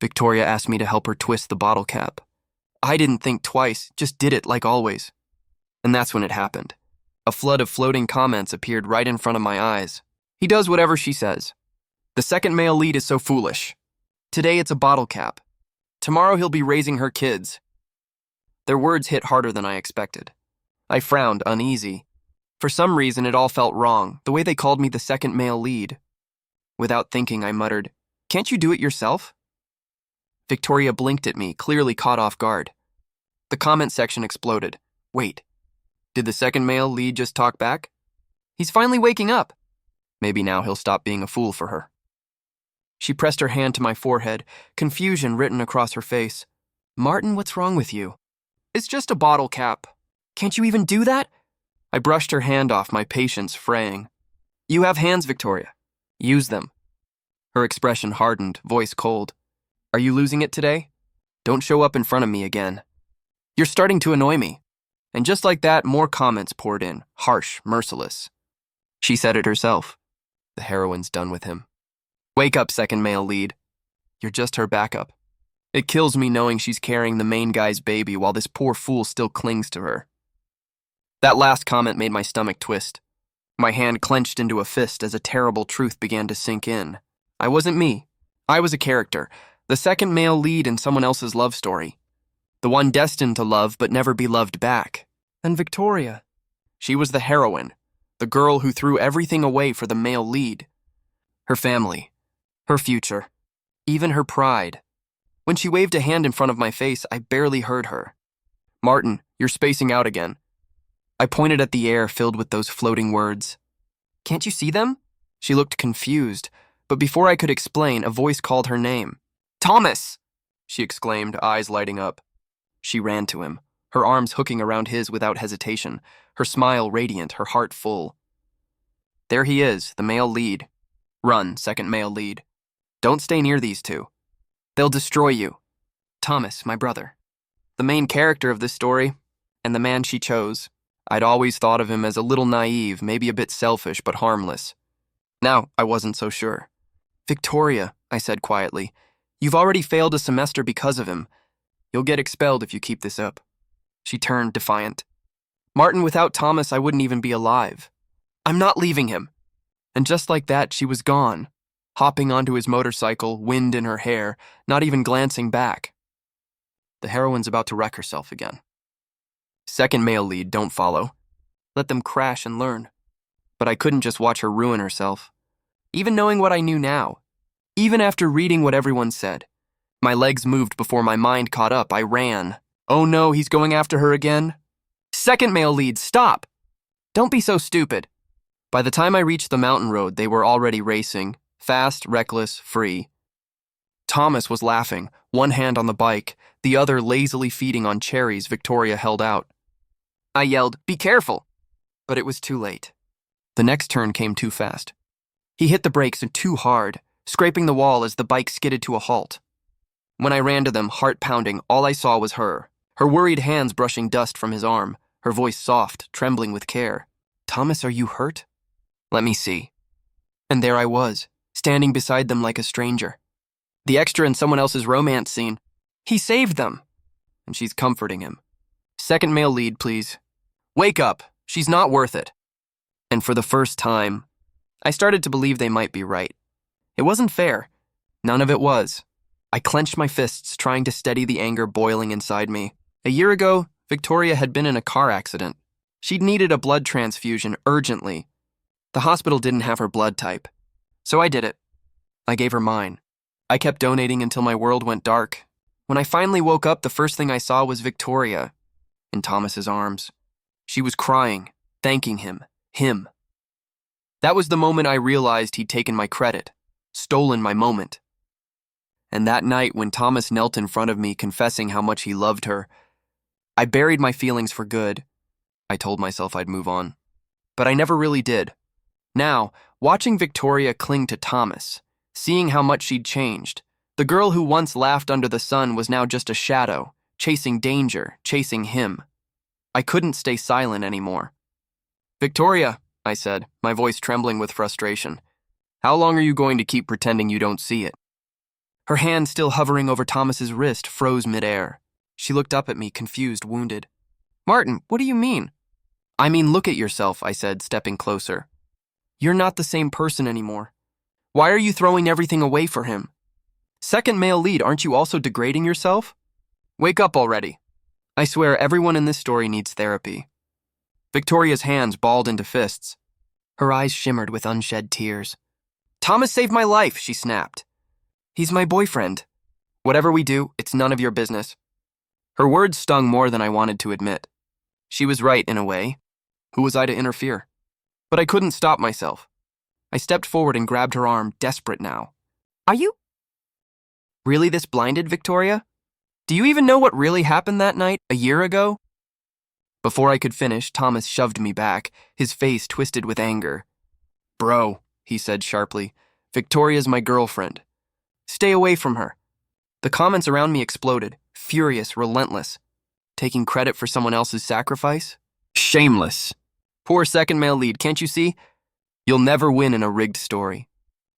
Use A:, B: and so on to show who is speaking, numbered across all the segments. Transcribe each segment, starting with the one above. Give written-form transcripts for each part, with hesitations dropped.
A: Victoria asked me to help her twist the bottle cap. I didn't think twice, just did it like always. And that's when it happened. A flood of floating comments appeared right in front of my eyes. He does whatever she says. The second male lead is so foolish. Today it's a bottle cap. Tomorrow he'll be raising her kids. Their words hit harder than I expected. I frowned, uneasy. For some reason, it all felt wrong, the way they called me the second male lead. Without thinking, I muttered, "Can't you do it yourself?" Victoria blinked at me, clearly caught off guard. The comment section exploded. Wait, did the second male lead just talk back? He's finally waking up. Maybe now he'll stop being a fool for her. She pressed her hand to my forehead, confusion written across her face. Martin, what's wrong with you? It's just a bottle cap. Can't you even do that? I brushed her hand off, my patience fraying. You have hands, Victoria. Use them. Her expression hardened, voice cold. Are you losing it today? Don't show up in front of me again. You're starting to annoy me. And just like that, more comments poured in, harsh, merciless. She said it herself. The heroine's done with him. Wake up, second male lead. You're just her backup. It kills me knowing she's carrying the main guy's baby while this poor fool still clings to her. That last comment made my stomach twist. My hand clenched into a fist as a terrible truth began to sink in. I wasn't me. I was a character, the second male lead in someone else's love story. The one destined to love but never be loved back. And Victoria. She was the heroine, the girl who threw everything away for the male lead. Her family, her future, even her pride. When she waved a hand in front of my face, I barely heard her. Martin, you're spacing out again. I pointed at the air filled with those floating words. Can't you see them? She looked confused, but before I could explain, a voice called her name. Thomas! She exclaimed, eyes lighting up. She ran to him, her arms hooking around his without hesitation, her smile radiant, her heart full. There he is, the male lead. Run, second male lead. Don't stay near these two. They'll destroy you. Thomas, my brother. The main character of this story, and the man she chose. I'd always thought of him as a little naive, maybe a bit selfish, but harmless. Now, I wasn't so sure. Victoria, I said quietly, you've already failed a semester because of him. You'll get expelled if you keep this up. She turned defiant. Martin, without Thomas, I wouldn't even be alive. I'm not leaving him. And just like that, she was gone, hopping onto his motorcycle, wind in her hair, not even glancing back. The heroine's about to wreck herself again. Second male lead, don't follow. Let them crash and learn. But I couldn't just watch her ruin herself. Even knowing what I knew now, even after reading what everyone said, my legs moved before my mind caught up. I ran. Oh no, he's going after her again. Second male lead, stop! Don't be so stupid. By the time I reached the mountain road, they were already racing, fast, reckless, free. Thomas was laughing, one hand on the bike, the other lazily feeding on cherries Victoria held out. I yelled, "Be careful!" But it was too late. The next turn came too fast. He hit the brakes too hard, scraping the wall as the bike skidded to a halt. When I ran to them, heart pounding, all I saw was her worried hands brushing dust from his arm, her voice soft, trembling with care. Thomas, are you hurt? Let me see. And there I was, standing beside them like a stranger. The extra in someone else's romance scene. He saved them. And she's comforting him. Second male lead, please. Wake up. She's not worth it. And for the first time, I started to believe they might be right. It wasn't fair. None of it was. I clenched my fists, trying to steady the anger boiling inside me. A year ago, Victoria had been in a car accident. She'd needed a blood transfusion urgently. The hospital didn't have her blood type. So I did it. I gave her mine. I kept donating until my world went dark. When I finally woke up, the first thing I saw was Victoria in Thomas's arms. She was crying, thanking him. That was the moment I realized he'd taken my credit, stolen my moment. And that night, when Thomas knelt in front of me confessing how much he loved her, I buried my feelings for good. I told myself I'd move on. But I never really did. Now, watching Victoria cling to Thomas, seeing how much she'd changed, the girl who once laughed under the sun was now just a shadow, chasing danger, chasing him. I couldn't stay silent anymore. Victoria, I said, my voice trembling with frustration, how long are you going to keep pretending you don't see it? Her hand still hovering over Thomas's wrist froze midair. She looked up at me, confused, wounded. "Martin, what do you mean?" "I mean, look at yourself," I said, stepping closer. "You're not the same person anymore. Why are you throwing everything away for him? Second male lead, aren't you also degrading yourself? Wake up already. I swear everyone in this story needs therapy." Victoria's hands balled into fists. Her eyes shimmered with unshed tears. "Thomas saved my life," she snapped. "He's my boyfriend. Whatever we do, it's none of your business." Her words stung more than I wanted to admit. She was right in a way. Who was I to interfere? But I couldn't stop myself. I stepped forward and grabbed her arm, desperate now. "Are you really this blinded, Victoria? Do you even know what really happened that night, a year ago?" Before I could finish, Thomas shoved me back, his face twisted with anger. "Bro," he said sharply, "Victoria's my girlfriend. Stay away from her." The comments around me exploded, furious, relentless. Taking credit for someone else's sacrifice? Shameless. Poor second male lead, can't you see? You'll never win in a rigged story.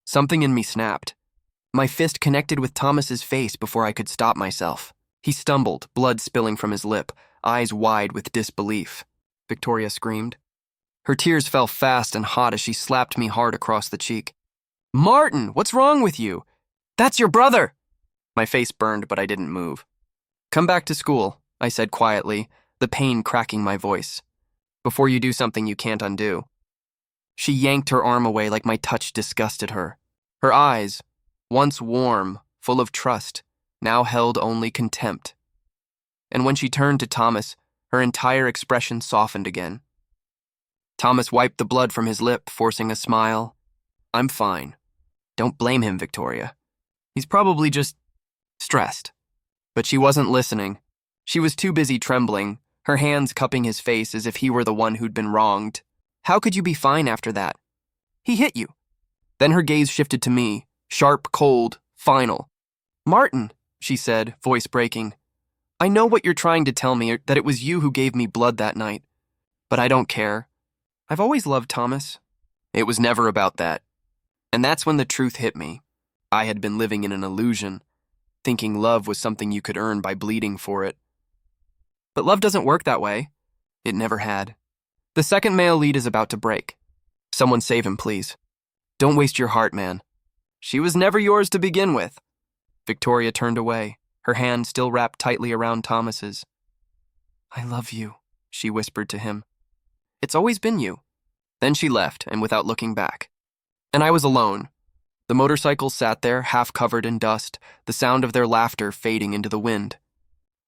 A: Something in me snapped. My fist connected with Thomas's face before I could stop myself. He stumbled, blood spilling from his lip, eyes wide with disbelief. Victoria screamed. Her tears fell fast and hot as she slapped me hard across the cheek. "Martin, what's wrong with you? That's your brother!" My face burned, but I didn't move. "Come back to school," I said quietly, the pain cracking my voice, "before you do something you can't undo." She yanked her arm away like my touch disgusted her. Her eyes, once warm, full of trust, now held only contempt. And when she turned to Thomas, her entire expression softened again. Thomas wiped the blood from his lip, forcing a smile. "I'm fine. Don't blame him, Victoria. He's probably just stressed." But she wasn't listening. She was too busy trembling, her hands cupping his face as if he were the one who'd been wronged. "How could you be fine after that? He hit you." Then her gaze shifted to me, sharp, cold, final. "Martin," she said, voice breaking, "I know what you're trying to tell me, that it was you who gave me blood that night. But I don't care. I've always loved Thomas. It was never about that." And that's when the truth hit me. I had been living in an illusion, thinking love was something you could earn by bleeding for it. But love doesn't work that way. It never had. The second male lead is about to break. Someone save him, please. Don't waste your heart, man. She was never yours to begin with. Victoria turned away, her hand still wrapped tightly around Thomas's. "I love you," she whispered to him. "It's always been you." Then she left, and without looking back. And I was alone. The motorcycles sat there, half covered in dust, the sound of their laughter fading into the wind.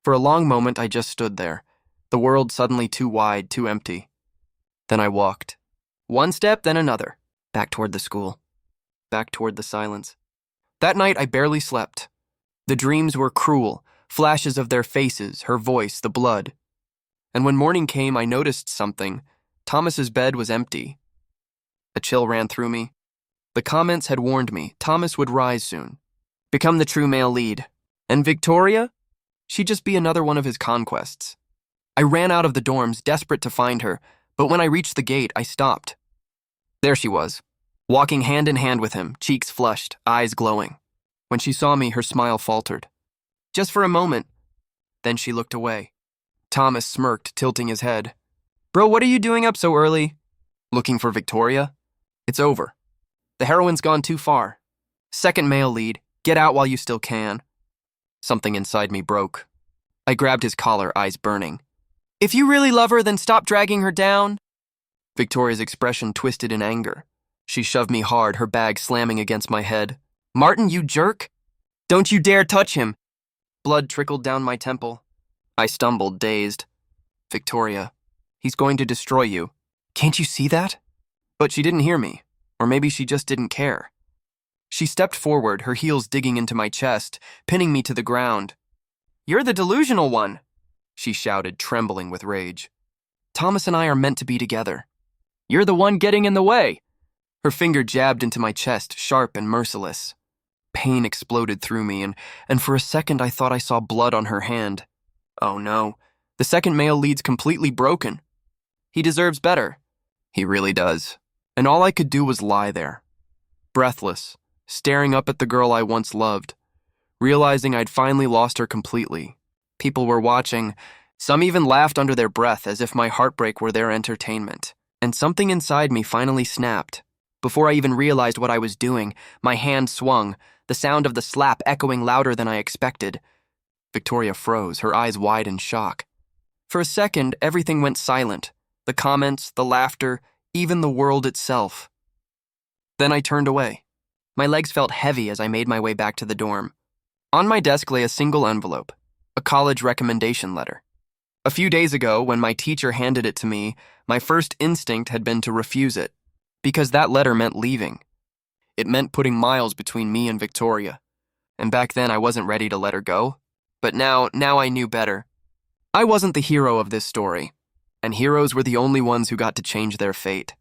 A: For a long moment, I just stood there, the world suddenly too wide, too empty. Then I walked. One step, then another, back toward the school, back toward the silence. That night, I barely slept. The dreams were cruel, flashes of their faces, her voice, the blood. And when morning came, I noticed something. Thomas's bed was empty. A chill ran through me. The comments had warned me Thomas would rise soon, become the true male lead. And Victoria? She'd just be another one of his conquests. I ran out of the dorms, desperate to find her, but when I reached the gate, I stopped. There she was, walking hand in hand with him, cheeks flushed, eyes glowing. When she saw me, her smile faltered. Just for a moment. Then she looked away. Thomas smirked, tilting his head. "Bro, what are you doing up so early?" "Looking for Victoria?" "It's over. The heroine's gone too far. Second male lead, get out while you still can." Something inside me broke. I grabbed his collar, eyes burning. "If you really love her, then stop dragging her down." Victoria's expression twisted in anger. She shoved me hard, her bag slamming against my head. "Martin, you jerk! Don't you dare touch him!" Blood trickled down my temple. I stumbled, dazed. "Victoria, he's going to destroy you. Can't you see that?" But she didn't hear me, or maybe she just didn't care. She stepped forward, her heels digging into my chest, pinning me to the ground. "You're the delusional one," she shouted, trembling with rage. "Thomas and I are meant to be together. You're the one getting in the way." Her finger jabbed into my chest, sharp and merciless. Pain exploded through me, and for a second I thought I saw blood on her hand. Oh no, the second male lead's completely broken. He deserves better. He really does. And all I could do was lie there, breathless, staring up at the girl I once loved. realizing I'd finally lost her completely. People were watching. Some even laughed under their breath as if my heartbreak were their entertainment. And something inside me finally snapped. Before I even realized what I was doing, my hand swung, the sound of the slap echoing louder than I expected. Victoria froze, her eyes wide in shock. For a second, everything went silent. The comments, the laughter, even the world itself. Then I turned away. My legs felt heavy as I made my way back to the dorm. On my desk lay a single envelope, a college recommendation letter. A few days ago, when my teacher handed it to me, my first instinct had been to refuse it, because that letter meant leaving. It meant putting miles between me and Victoria. And back then I wasn't ready to let her go. But now I knew better. I wasn't the hero of this story, and heroes were the only ones who got to change their fate.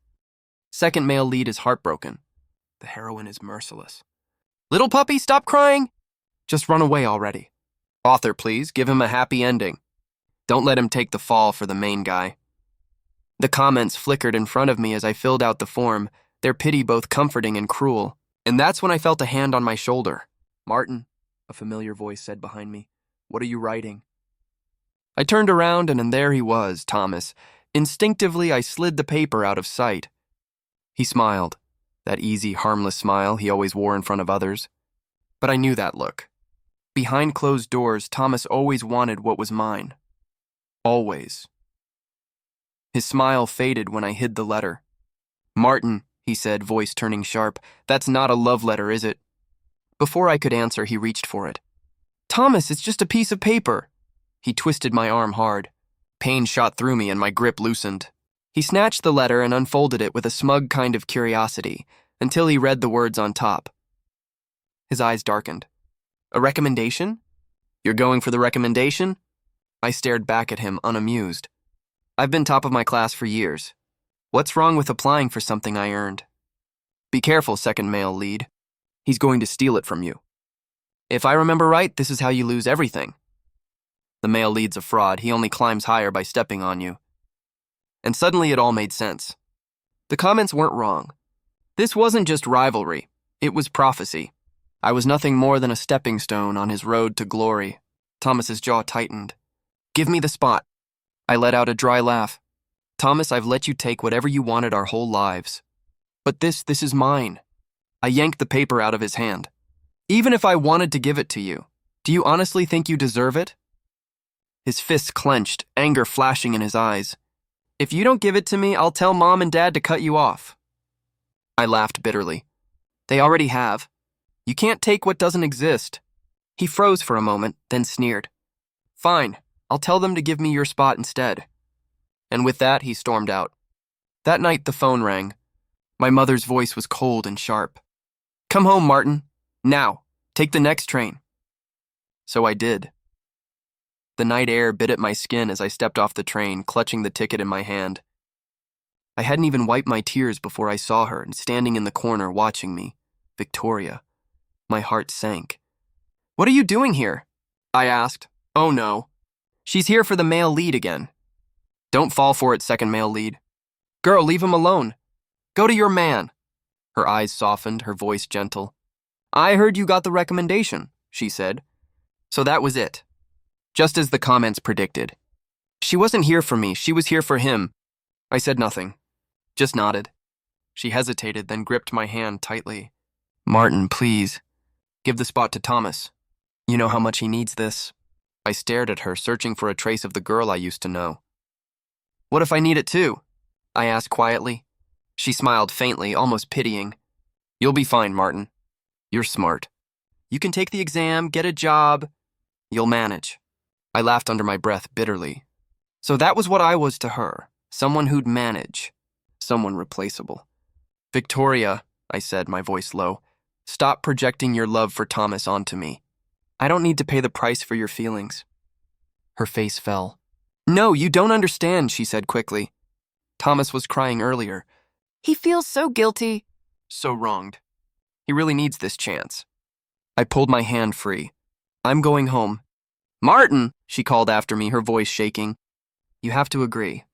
A: Second male lead is heartbroken. The heroine is merciless. Little puppy, stop crying! Just run away already. Author, please, give him a happy ending. Don't let him take the fall for the main guy. The comments flickered in front of me as I filled out the form, their pity both comforting and cruel. And that's when I felt a hand on my shoulder. Martin, a familiar voice said behind me. What are you writing? I turned around and there he was, Thomas. Instinctively, I slid the paper out of sight. He smiled, that easy, harmless smile he always wore in front of others. But I knew that look. Behind closed doors, Thomas always wanted what was mine. Always. His smile faded when I hid the letter. Martin, he said, voice turning sharp, that's not a love letter, is it? Before I could answer, he reached for it. Thomas, it's just a piece of paper. He twisted my arm hard. Pain shot through me and my grip loosened. He snatched the letter and unfolded it with a smug kind of curiosity until he read the words on top. His eyes darkened. A recommendation? You're going for the recommendation? I stared back at him, unamused. I've been top of my class for years. What's wrong with applying for something I earned? Be careful, second male lead. He's going to steal it from you. If I remember right, this is how you lose everything. The male lead's a fraud. He only climbs higher by stepping on you. And suddenly it all made sense. The comments weren't wrong. This wasn't just rivalry. It was prophecy. I was nothing more than a stepping stone on his road to glory. Thomas's jaw tightened. Give me the spot. I let out a dry laugh. Thomas, I've let you take whatever you wanted our whole lives. But this is mine. I yanked the paper out of his hand. Even if I wanted to give it to you, do you honestly think you deserve it? His fists clenched, anger flashing in his eyes. If you don't give it to me, I'll tell Mom and Dad to cut you off. I laughed bitterly. They already have. You can't take what doesn't exist. He froze for a moment, then sneered. Fine, I'll tell them to give me your spot instead. And with that, he stormed out. That night, the phone rang. My mother's voice was cold and sharp. Come home, Martin. Now, take the next train. So I did. The night air bit at my skin as I stepped off the train, clutching the ticket in my hand. I hadn't even wiped my tears before I saw her, and standing in the corner watching me, Victoria. My heart sank. What are you doing here? I asked. Oh no. She's here for the male lead again. Don't fall for it, second male lead. Girl, leave him alone. Go to your man. Her eyes softened, her voice gentle. I heard you got the recommendation, she said. So that was it. Just as the comments predicted. She wasn't here for me, she was here for him. I said nothing, just nodded. She hesitated, then gripped my hand tightly. Martin, please, give the spot to Thomas. You know how much he needs this. I stared at her, searching for a trace of the girl I used to know. What if I need it too? I asked quietly. She smiled faintly, almost pitying. You'll be fine, Martin. You're smart. You can take the exam, get a job. You'll manage. I laughed under my breath bitterly. So that was what I was to her, someone who'd manage, someone replaceable. Victoria, I said, my voice low, stop projecting your love for Thomas onto me. I don't need to pay the price for your feelings. Her face fell. No, you don't understand, she said quickly. Thomas was crying earlier. He feels so guilty. So wronged. He really needs this chance. I pulled my hand free. I'm going home. Martin, she called after me, her voice shaking. You have to agree.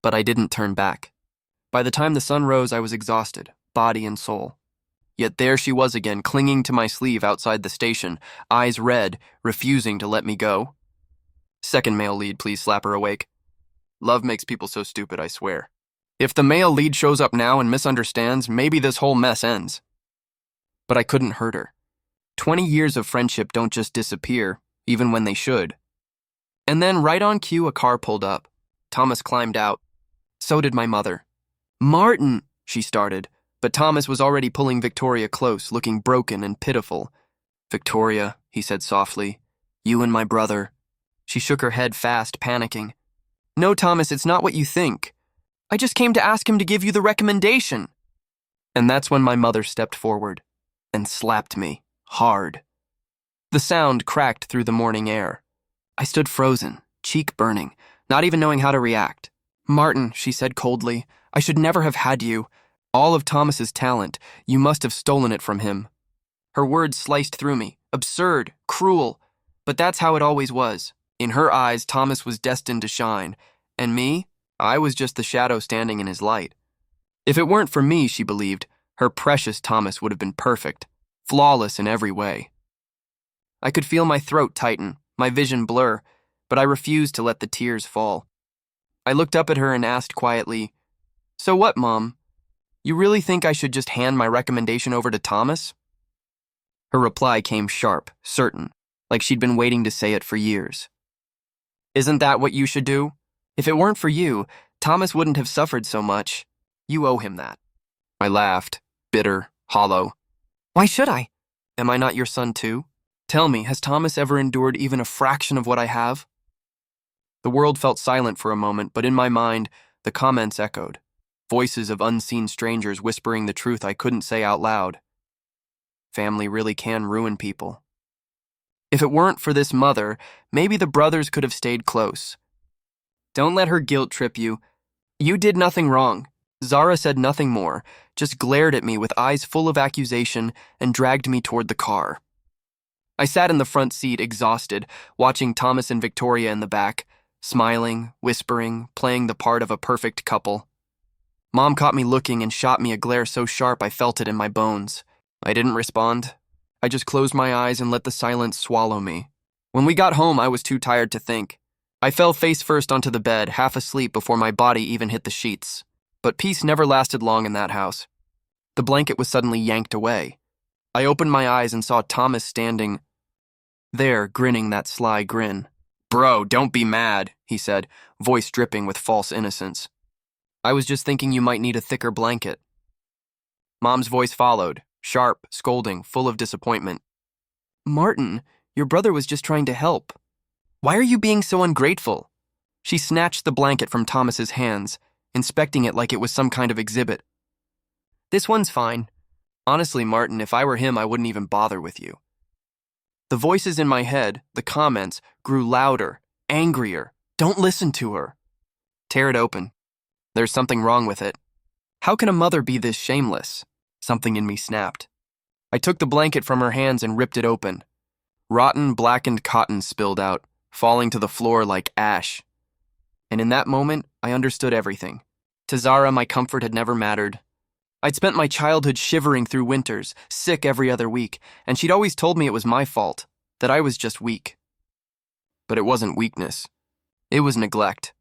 A: But I didn't turn back. By the time the sun rose, I was exhausted, body and soul. Yet there she was again, clinging to my sleeve outside the station, eyes red, refusing to let me go. Second male lead, please slap her awake. Love makes people so stupid, I swear. If the male lead shows up now and misunderstands, maybe this whole mess ends. But I couldn't hurt her. 20 years of friendship don't just disappear, even when they should. And then, right on cue, a car pulled up. Thomas climbed out. So did my mother. Martin, she started, but Thomas was already pulling Victoria close, looking broken and pitiful. Victoria, he said softly, you and my brother. She shook her head fast, panicking. No, Thomas, it's not what you think. I just came to ask him to give you the recommendation. And that's when my mother stepped forward and slapped me, hard. The sound cracked through the morning air. I stood frozen, cheek burning, not even knowing how to react. Martin, she said coldly, I should never have had you. All of Thomas's talent, you must have stolen it from him. Her words sliced through me, absurd, cruel, but that's how it always was. In her eyes, Thomas was destined to shine, and me, I was just the shadow standing in his light. If it weren't for me, she believed, her precious Thomas would have been perfect, flawless in every way. I could feel my throat tighten, my vision blur, but I refused to let the tears fall. I looked up at her and asked quietly, So what, Mom? You really think I should just hand my recommendation over to Thomas? Her reply came sharp, certain, like she'd been waiting to say it for years. Isn't that what you should do? If it weren't for you, Thomas wouldn't have suffered so much. You owe him that. I laughed, bitter, hollow. Why should I? Am I not your son too? Tell me, has Thomas ever endured even a fraction of what I have? The world felt silent for a moment, but in my mind, the comments echoed. Voices of unseen strangers whispering the truth I couldn't say out loud. Family really can ruin people. If it weren't for this mother, maybe the brothers could have stayed close. Don't let her guilt trip you. You did nothing wrong. Zara said nothing more, just glared at me with eyes full of accusation and dragged me toward the car. I sat in the front seat, exhausted, watching Thomas and Victoria in the back, smiling, whispering, playing the part of a perfect couple. Mom caught me looking and shot me a glare so sharp I felt it in my bones. I didn't respond. I just closed my eyes and let the silence swallow me. When we got home, I was too tired to think. I fell face first onto the bed, half asleep before my body even hit the sheets. But peace never lasted long in that house. The blanket was suddenly yanked away. I opened my eyes and saw Thomas standing there, grinning that sly grin. Bro, don't be mad, he said, voice dripping with false innocence. I was just thinking you might need a thicker blanket. Mom's voice followed, sharp, scolding, full of disappointment. Martin, your brother was just trying to help. Why are you being so ungrateful? She snatched the blanket from Thomas's hands, inspecting it like it was some kind of exhibit. This one's fine. Honestly, Martin, if I were him, I wouldn't even bother with you. The voices in my head, the comments, grew louder, angrier. Don't listen to her. Tear it open. There's something wrong with it. How can a mother be this shameless? Something in me snapped. I took the blanket from her hands and ripped it open. Rotten, blackened cotton spilled out, falling to the floor like ash. And in that moment, I understood everything. To Zara, my comfort had never mattered. I'd spent my childhood shivering through winters, sick every other week, and she'd always told me it was my fault, that I was just weak. But it wasn't weakness. It was neglect.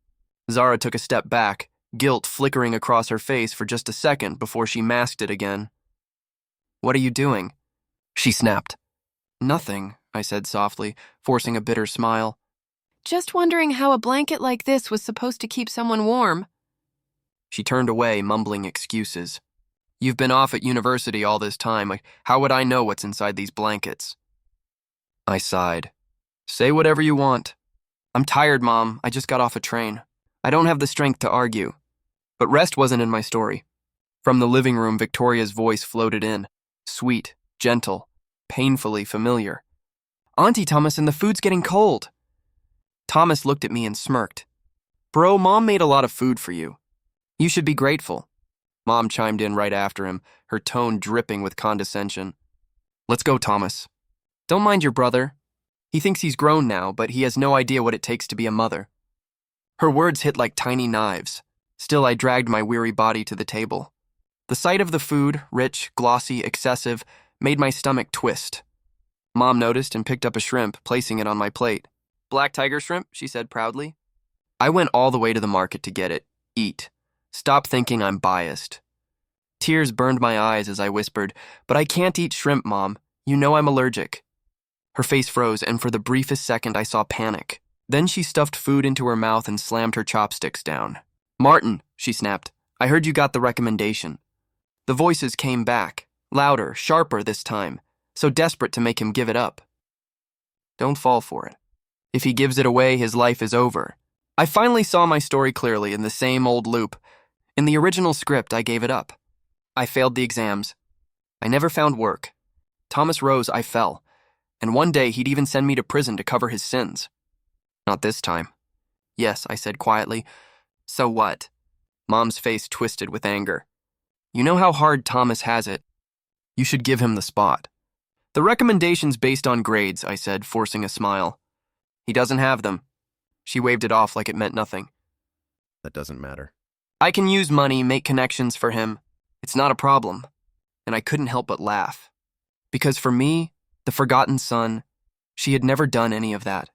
A: Zara took a step back, guilt flickering across her face for just a second before she masked it again. What are you doing? She snapped. Nothing, I said softly, forcing a bitter smile. Just wondering how a blanket like this was supposed to keep someone warm. She turned away, mumbling excuses. You've been off at university all this time. How would I know what's inside these blankets? I sighed. Say whatever you want. I'm tired, Mom. I just got off a train. I don't have the strength to argue. But rest wasn't in my story. From the living room, Victoria's voice floated in, sweet, gentle, painfully familiar. Auntie Thomas, and the food's getting cold. Thomas looked at me and smirked. Bro, Mom made a lot of food for you. You should be grateful. Mom chimed in right after him, her tone dripping with condescension. Let's go, Thomas. Don't mind your brother. He thinks he's grown now, but he has no idea what it takes to be a mother. Her words hit like tiny knives. Still, I dragged my weary body to the table. The sight of the food, rich, glossy, excessive, made my stomach twist. Mom noticed and picked up a shrimp, placing it on my plate. "Black tiger shrimp," she said proudly. I went all the way to the market to get it. Eat. Stop thinking I'm biased. Tears burned my eyes as I whispered, "But I can't eat shrimp, Mom. You know I'm allergic." Her face froze, and for the briefest second I saw panic. Then she stuffed food into her mouth and slammed her chopsticks down. "Martin," she snapped, "I heard you got the recommendation." The voices came back, louder, sharper this time, so desperate to make him give it up. "Don't fall for it. If he gives it away, his life is over." I finally saw my story clearly in the same old loop. In the original script, I gave it up. I failed the exams. I never found work. Thomas rose, I fell. And one day he'd even send me to prison to cover his sins. Not this time. "Yes," I said quietly. "So what?" Mom's face twisted with anger. "You know how hard Thomas has it. You should give him the spot." "The recommendation's based on grades," I said, forcing a smile. "He doesn't have them." She waved it off like it meant nothing.
B: That doesn't matter.
A: "I can use money, make connections for him. It's not a problem." And I couldn't help but laugh. Because for me, the forgotten son, she had never done any of that.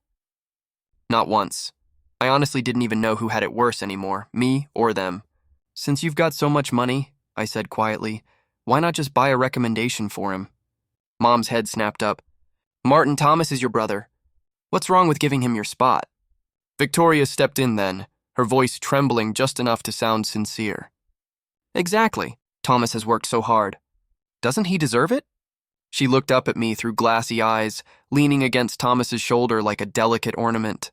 A: Not once. I honestly didn't even know who had it worse anymore, me or them. "Since you've got so much money," I said quietly, "why not just buy a recommendation for him?" Mom's head snapped up. "Martin, Thomas is your brother. What's wrong with giving him your spot?" Victoria stepped in then, her voice trembling just enough to sound sincere. "Exactly. Thomas has worked so hard. Doesn't he deserve it?" She looked up at me through glassy eyes, leaning against Thomas's shoulder like a delicate ornament.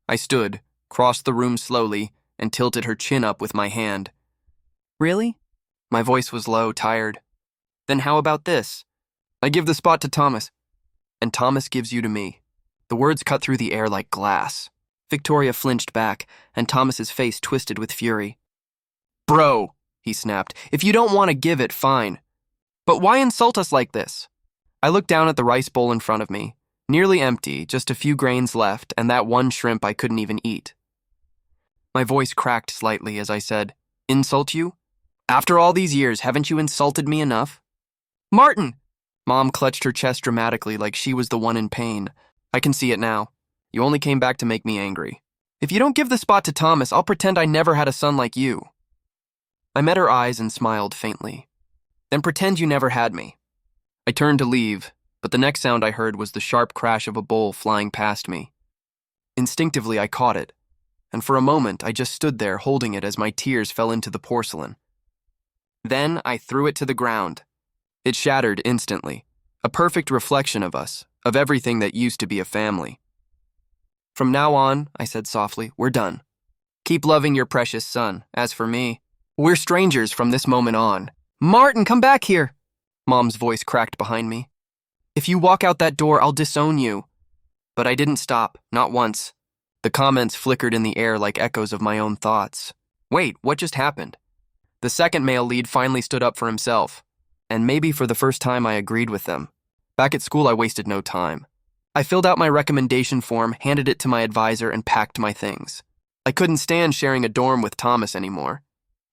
A: I stood, crossed the room slowly, and tilted her chin up with my hand. "Really?" My voice was low, tired. "Then how about this? I give the spot to Thomas, and Thomas gives you to me." The words cut through the air like glass. Victoria flinched back, and Thomas's face twisted with fury. "Bro," he snapped, "if you don't want to give it, fine. But why insult us like this?" I looked down at the rice bowl in front of me, nearly empty, just a few grains left, and that one shrimp I couldn't even eat. My voice cracked slightly as I said, "Insult you? After all these years, haven't you insulted me enough?" "Martin!" Mom clutched her chest dramatically like she was the one in pain. "I can see it now. You only came back to make me angry. If you don't give the spot to Thomas, I'll pretend I never had a son like you." I met her eyes and smiled faintly. "Then pretend you never had me." I turned to leave, but the next sound I heard was the sharp crash of a bowl flying past me. Instinctively, I caught it, and for a moment I just stood there holding it as my tears fell into the porcelain. Then I threw it to the ground. It shattered instantly, a perfect reflection of us, of everything that used to be a family. "From now on," I said softly, "we're done. Keep loving your precious son. As for me, we're strangers from this moment on." "Martin, come back here!" Mom's voice cracked behind me. "If you walk out that door, I'll disown you." But I didn't stop, not once. The comments flickered in the air like echoes of my own thoughts. Wait, what just happened? The second male lead finally stood up for himself, and maybe for the first time I agreed with them. Back at school, I wasted no time. I filled out my recommendation form, handed it to my advisor, and packed my things. I couldn't stand sharing a dorm with Thomas anymore.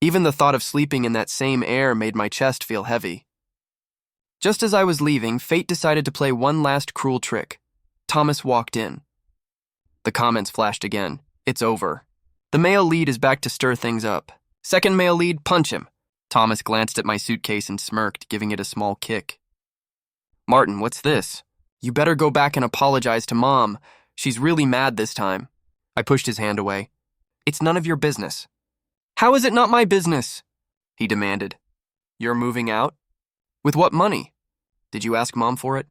A: Even the thought of sleeping in that same air made my chest feel heavy. Just as I was leaving, fate decided to play one last cruel trick. Thomas walked in. The comments flashed again. "It's over. The male lead is back to stir things up. Second male lead, punch him." Thomas glanced at my suitcase and smirked, giving it a small kick. "Martin, what's this? You better go back and apologize to Mom. She's really mad this time." I pushed his hand away. "It's none of your business." "How is it not my business?" he demanded. "You're moving out? With what money? Did you ask Mom for it?"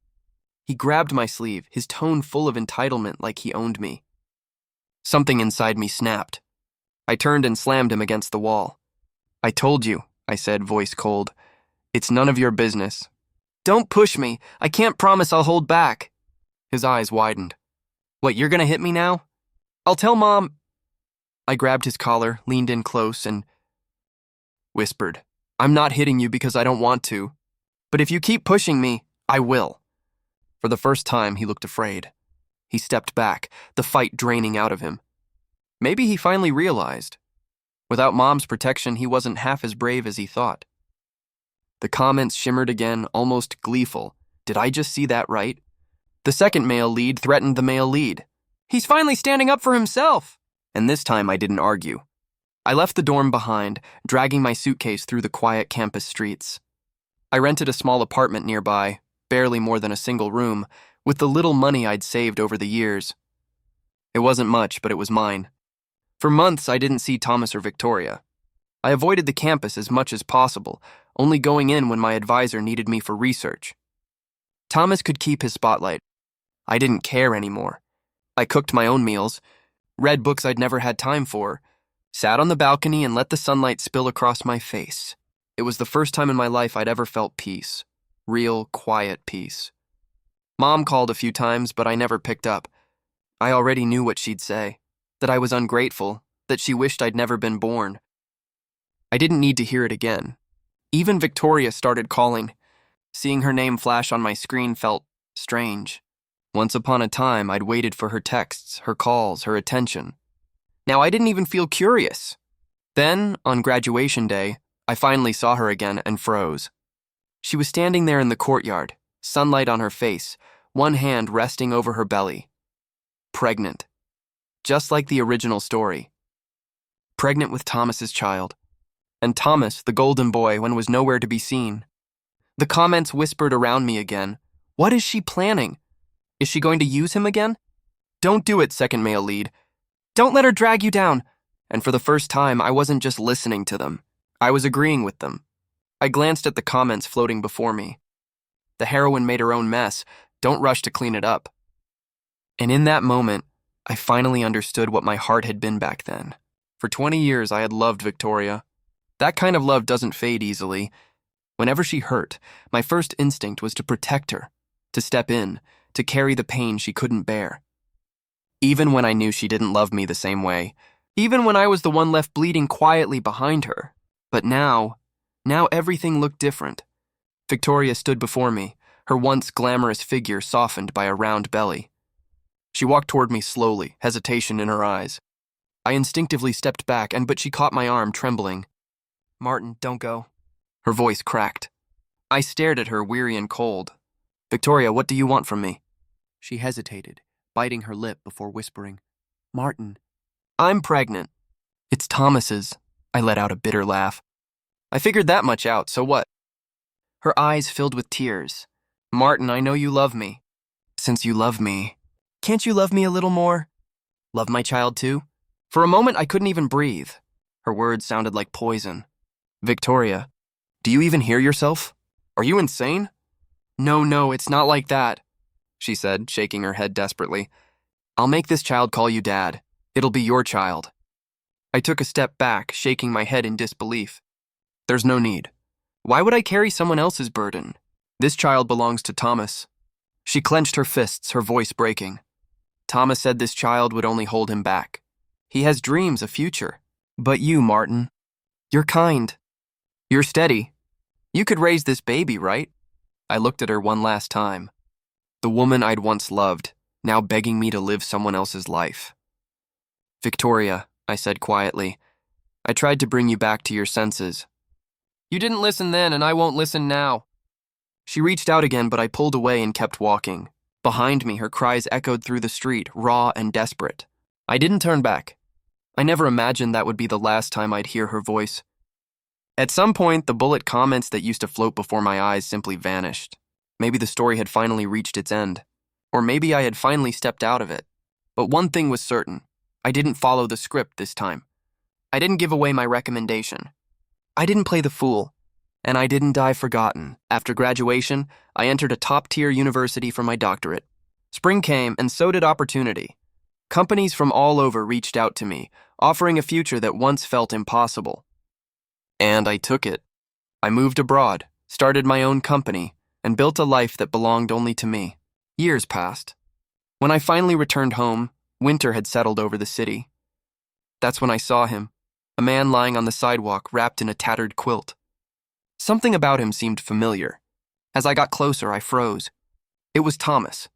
A: He grabbed my sleeve, his tone full of entitlement like he owned me. Something inside me snapped. I turned and slammed him against the wall. "I told you," I said, voice cold. "It's none of your business." "Don't push me. I can't promise I'll hold back." His eyes widened. "What, you're gonna hit me now?" "I'll tell Mom." I grabbed his collar, leaned in close, and whispered, "I'm not hitting you because I don't want to. But if you keep pushing me, I will." For the first time, he looked afraid. He stepped back, the fight draining out of him. Maybe he finally realized. Without Mom's protection, he wasn't half as brave as he thought. The comments shimmered again, almost gleeful. Did I just see that right? The second male lead threatened the male lead. He's finally standing up for himself! And this time I didn't argue. I left the dorm behind, dragging my suitcase through the quiet campus streets. I rented a small apartment nearby, barely more than a single room, with the little money I'd saved over the years. It wasn't much, but it was mine. For months, I didn't see Thomas or Victoria. I avoided the campus as much as possible, only going in when my advisor needed me for research. Thomas could keep his spotlight. I didn't care anymore. I cooked my own meals, read books I'd never had time for, sat on the balcony and let the sunlight spill across my face. It was the first time in my life I'd ever felt peace. Real, quiet peace. Mom called a few times, but I never picked up. I already knew what she'd say, that I was ungrateful, that she wished I'd never been born. I didn't need to hear it again. Even Victoria started calling. Seeing her name flash on my screen felt strange. Once upon a time, I'd waited for her texts, her calls, her attention. Now I didn't even feel curious. Then, on graduation day, I finally saw her again and froze. She was standing there in the courtyard, sunlight on her face, one hand resting over her belly. Pregnant. Just like the original story. Pregnant with Thomas's child. And Thomas, the golden boy, was nowhere to be seen. The comments whispered around me again. What is she planning? Is she going to use him again? Don't do it, second male lead. Don't let her drag you down. And for the first time, I wasn't just listening to them. I was agreeing with them. I glanced at the comments floating before me. The heroine made her own mess. Don't rush to clean it up. And in that moment, I finally understood what my heart had been back then. For 20 years, I had loved Victoria. That kind of love doesn't fade easily. Whenever she hurt, my first instinct was to protect her, to step in, to carry the pain she couldn't bear. Even when I knew she didn't love me the same way, even when I was the one left bleeding quietly behind her. But now everything looked different. Victoria stood before me, her once glamorous figure softened by a round belly. She walked toward me slowly, hesitation in her eyes. I instinctively stepped back, but she caught my arm, trembling. Martin, don't go. Her voice cracked. I stared at her, weary and cold. Victoria, what do you want from me? She hesitated, biting her lip before whispering, Martin. I'm pregnant. It's Thomas's. I let out a bitter laugh. I figured that much out, so what? Her eyes filled with tears. Martin, I know you love me. Since you love me, can't you love me a little more? Love my child too? For a moment, I couldn't even breathe. Her words sounded like poison. Victoria, do you even hear yourself? Are you insane? No, it's not like that, she said, shaking her head desperately. I'll make this child call you Dad. It'll be your child. I took a step back, shaking my head in disbelief. There's no need. Why would I carry someone else's burden? This child belongs to Thomas. She clenched her fists, her voice breaking. Thomas said this child would only hold him back. He has dreams, a future. But you, Martin, you're kind. You're steady. You could raise this baby, right? I looked at her one last time. The woman I'd once loved, now begging me to live someone else's life. Victoria, I said quietly, I tried to bring you back to your senses. You didn't listen then, and I won't listen now. She reached out again, but I pulled away and kept walking. Behind me, her cries echoed through the street, raw and desperate. I didn't turn back. I never imagined that would be the last time I'd hear her voice. At some point, the bullet comments that used to float before my eyes simply vanished. Maybe the story had finally reached its end. Or maybe I had finally stepped out of it. But one thing was certain. I didn't follow the script this time. I didn't give away my recommendation. I didn't play the fool. And I didn't die forgotten. After graduation, I entered a top-tier university for my doctorate. Spring came, and so did opportunity. Companies from all over reached out to me, offering a future that once felt impossible. And I took it. I moved abroad, started my own company, and built a life that belonged only to me. Years passed. When I finally returned home, winter had settled over the city. That's when I saw him, a man lying on the sidewalk wrapped in a tattered quilt. Something about him seemed familiar. As I got closer, I froze. It was Thomas.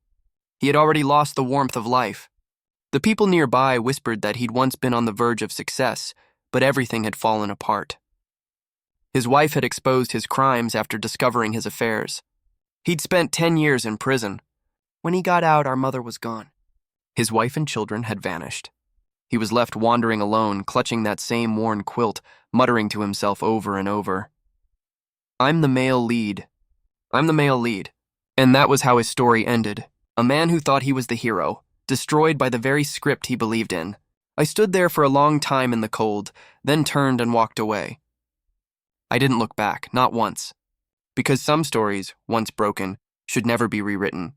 A: He had already lost the warmth of life. The people nearby whispered that he'd once been on the verge of success, but everything had fallen apart. His wife had exposed his crimes after discovering his affairs. He'd spent 10 years in prison. When he got out, our mother was gone. His wife and children had vanished. He was left wandering alone, clutching that same worn quilt, muttering to himself over and over, I'm the male lead. I'm the male lead. And that was how his story ended. A man who thought he was the hero, destroyed by the very script he believed in. I stood there for a long time in the cold, then turned and walked away. I didn't look back, not once. Because some stories, once broken, should never be rewritten.